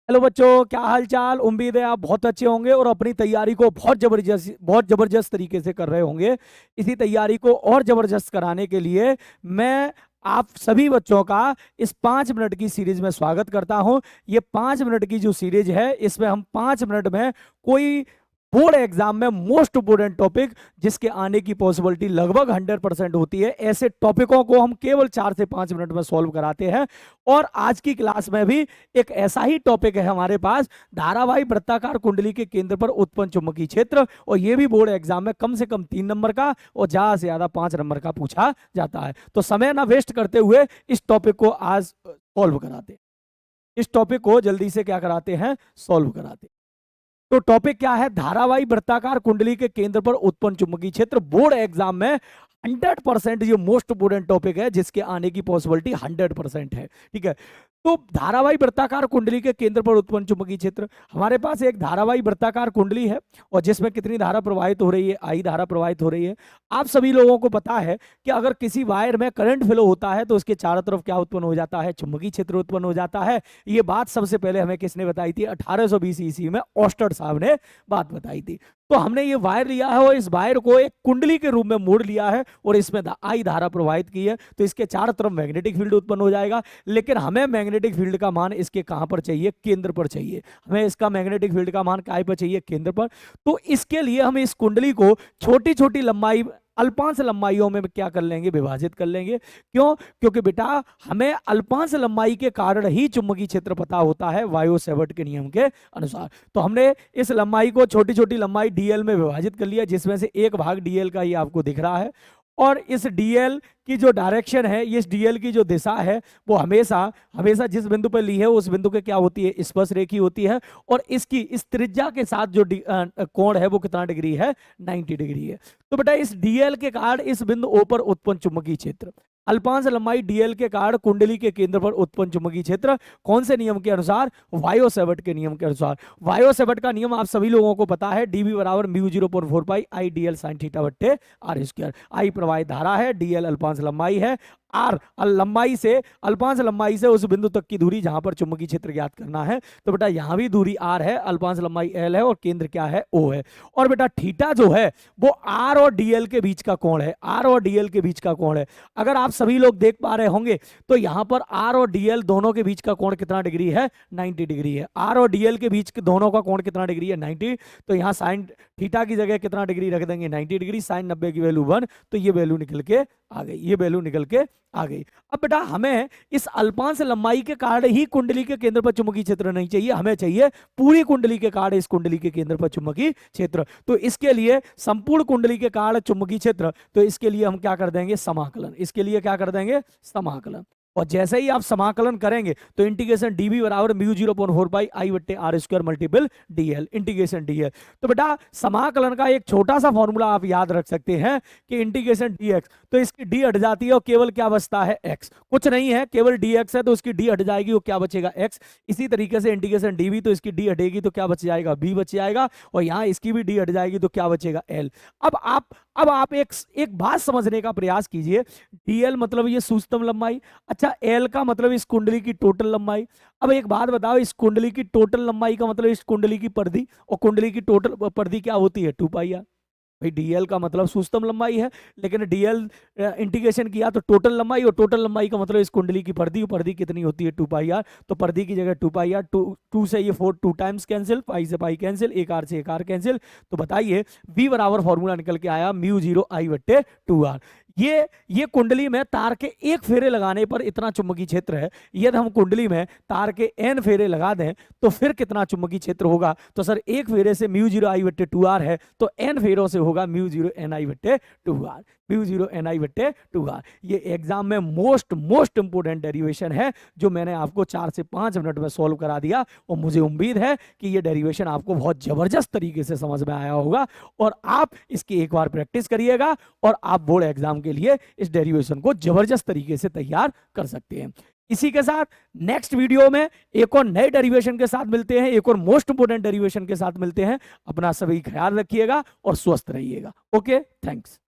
Hello बच्चों, क्या हाल चाल। उम्मीद है आप बहुत अच्छे होंगे और अपनी तैयारी को बहुत जबरदस्त तरीके से कर रहे होंगे। इसी तैयारी को और जबरदस्त कराने के लिए मैं आप सभी बच्चों का इस 5 मिनट की सीरीज में स्वागत करता हूं। ये 5 मिनट की जो सीरीज है, इसमें हम 5 मिनट में कोई बोर्ड एग्जाम में मोस्ट इंपोर्टेंट टॉपिक जिसके आने की पॉसिबिलिटी लगभग 100% होती है, ऐसे टॉपिकों को हम केवल 4 से 5 मिनट में सॉल्व कराते हैं। और आज की क्लास में भी एक ऐसा ही टॉपिक है हमारे पास, धारावाही वृत्ताकार कुंडली के केंद्र पर उत्पन्न चुंबकीय क्षेत्र। और ये भी बोर्ड एग्जाम में कम से कम 3 नंबर का और ज्यादा से ज्यादा 5 नंबर का पूछा जाता है। तो समय ना वेस्ट करते हुए इस टॉपिक को आज सॉल्व कराते हैं। इस टॉपिक को जल्दी से क्या कराते हैं, सॉल्व कराते हैं। तो टॉपिक क्या है, धारावाही वृत्ताकार कुंडली के केंद्र पर उत्पन्न चुंबकीय क्षेत्र। बोर्ड एग्जाम में 100% ये मोस्ट इंपोर्टेंट टॉपिक है जिसके आने की पॉसिबिलिटी 100% है। ठीक है, तो धारावाही वृत्ताकार कुंडली के केंद्र पर उत्पन्न चुंबकीय क्षेत्र, हमारे पास एक धारावाही वृत्ताकार कुंडली है और जिसमें कितनी धारा प्रवाहित हो रही है, आई धारा प्रवाहित हो रही है। आप सभी लोगों को पता है कि अगर किसी वायर में करंट फ्लो होता है तो उसके चारों तरफ क्या उत्पन्न हो जाता है, चुंबकीय क्षेत्र उत्पन्न हो जाता है। ये बात सबसे पहले हमें किसने बताई थी, 1820 ईस्वी में ऑस्टर्ड साहब ने बात बताई थी। तो हमने ये वायर लिया है और इस वायर को एक कुंडली के रूप में मोड़ लिया है और इसमें आई धारा प्रवाहित की है, तो इसके चारों तरफ मैग्नेटिक फील्ड उत्पन्न हो जाएगा। लेकिन हमें मैग्नेटिक फील्ड का मान इसके कहां पर चाहिए, केंद्र पर चाहिए। हमें इसका मैग्नेटिक फील्ड का मान कहां पर चाहिए, केंद्र पर। तो इसके लिए हम इस कुंडली को छोटी छोटी लंबाई, अल्पांश लंबाइयों में क्या कर लेंगे, विभाजित कर लेंगे। क्यों? क्योंकि बेटा हमें अल्पांश लंबाई के कारण ही चुंबकीय क्षेत्र पता होता है वायो सेवर्ट के नियम के अनुसार। तो हमने इस लंबाई को छोटी छोटी लंबाई डीएल में विभाजित कर लिया, जिसमें से एक भाग डीएल का ही आपको दिख रहा है। और इस डीएल की जो डायरेक्शन है, इस डीएल की जो दिशा है, वो हमेशा हमेशा जिस बिंदु पर ली है उस बिंदु के क्या होती है, स्पर्श रेखी होती है। और इसकी इस त्रिज्या के साथ जो कोण है वो कितना डिग्री है, 90 डिग्री है। तो बेटा इस डीएल के कारण इस बिंदु ओ पर उत्पन्न चुंबकीय क्षेत्र, अल्पांश लंबाई डीएल के कारण कुंडली के केंद्र पर उत्पन्न चुंबकीय क्षेत्र कौन से नियम के अनुसार, वायो सेवर्ट के नियम के अनुसार। वायो सेवर्ट का नियम आप सभी लोगों को पता है, डीबी बराबर म्यू 0.4 पाई आई डीएल साइन थीटा बट्टे आर स्क्वायर। आई प्रवाहित धारा है, डीएल अल्पांश लंबाई है, आर लंबाई से, अल्पांश लंबाई से उस बिंदु तक की दूरी जहां पर चुंबकीय क्षेत्र ज्ञात करना है। तो बेटा यहां भी दूरी आर है, अल्पांश लंबाई एल है और केंद्र क्या है, ओ है। और बेटा थीटा जो है वो आर और डीएल के बीच का कोण है, आर और डीएल के बीच का कोण है। अगर आप सभी लोग देख पा रहे होंगे तो यहां पर आर और डीएल दोनों के बीच का कोण कितना डिग्री है, 90 डिग्री है। आर और डीएल के बीच दोनों का कोण कितना डिग्री है, 90। तो यहां साइन थीटा की जगह कितना डिग्री रख देंगे, 90 डिग्री। साइन 90 की वैल्यू 1, तो ये वैल्यू निकल के आ गई, ये वैल्यू निकल के आ गई। अब बेटा हमें इस अल्पांश लंबाई के कारण ही कुंडली के केंद्र पर चुंबकीय क्षेत्र नहीं चाहिए, हमें चाहिए पूरी कुंडली के कारण इस कुंडली के केंद्र पर चुंबकीय क्षेत्र। तो इसके लिए संपूर्ण कुंडली के कारण चुंबकीय क्षेत्र, तो इसके लिए हम क्या कर देंगे, समाकलन। इसके लिए क्या कर देंगे, समाकलन। और जैसे ही आप समाकलन करेंगे तो इंटीग्रेशन डीबी बराबर म्यू 0.4 पाई आई बट्टे R square multiple dl, integration dl. तो बेटा समाकलन का एक छोटा सा फॉर्मूला आप याद रख सकते हैं कि इंटीग्रेशन डीएक्स, तो इसकी डी हट जाती है और केवल क्या बचता है, एक्स। कुछ नहीं है, केवल डीएक्स है तो उसकी डी हट जाएगी, वो क्या बचेगा, एक्स। इसी तरीके से इंटीग्रेशन डीबी, तो इसकी डी हटेगी तो क्या बच जाएगा, बी बच जाएगा। और यहाँ इसकी भी डी हट जाएगी तो क्या बचेगा, एल। अब आप एक बात समझने का प्रयास कीजिए। डीएल मतलब ये सूक्ष्म लंबाई, अच्छा एल का मतलब इस कुंडली की टोटल लंबाई। अब एक बात बताओ, इस कुंडली की टोटल लंबाई का मतलब इस कुंडली की परिधि, और कुंडली की टोटल परिधि क्या होती है, 2 पाई आर। भाई डीएल का मतलब सूक्ष्म लंबाई है, लेकिन डीएल इंटीग्रेशन किया तो टोटल लंबाई, और टोटल लंबाई का मतलब इस कुंडली की परिधि, परिधि कितनी होती है, 2 पाई आर। तो परिधि की जगह 2 पाई आर, 2 से ये 4 2 टाइम्स कैंसिल, पाई से पाई कैंसिल, एक आर से एक आर कैंसिल। तो बताइए V बराबर फॉर्मूला निकल के आया म्यू 0 आई बट्टे 2 आर। ये कुंडली में तार के एक फेरे लगाने पर इतना चुंबकीय क्षेत्र है। यदि हम कुंडली में तार के n फेरे लगा दें तो फिर कितना चुंबकीय क्षेत्र होगा, तो सर एक फेरे से म्यू 0 आई बट्टे 2 आर है, तो n फेरों से होगा म्यू 0 एन आई बट्टे 2 आर, म्यू 0 एन आई बट्टे 2 आर। ये एग्जाम में मोस्ट इंपोर्टेंट डेरिवेशन है जो मैंने आपको 4 से 5 मिनट में सॉल्व करा दिया। और मुझे उम्मीद है कि ये डेरिवेशन आपको बहुत जबरदस्त तरीके से समझ में आया होगा और आप इसकी एक बार प्रैक्टिस करिएगा और आप बोर्ड एग्जाम के लिए इस डेरिवेशन को जबरदस्त तरीके से तैयार कर सकते हैं। इसी के साथ नेक्स्ट वीडियो में एक और नए डेरिवेशन के साथ मिलते हैं, एक और मोस्ट इंपोर्टेंट डेरिवेशन के साथ मिलते हैं। अपना सभी ख्याल रखिएगा और स्वस्थ रहिएगा। Okay, thanks.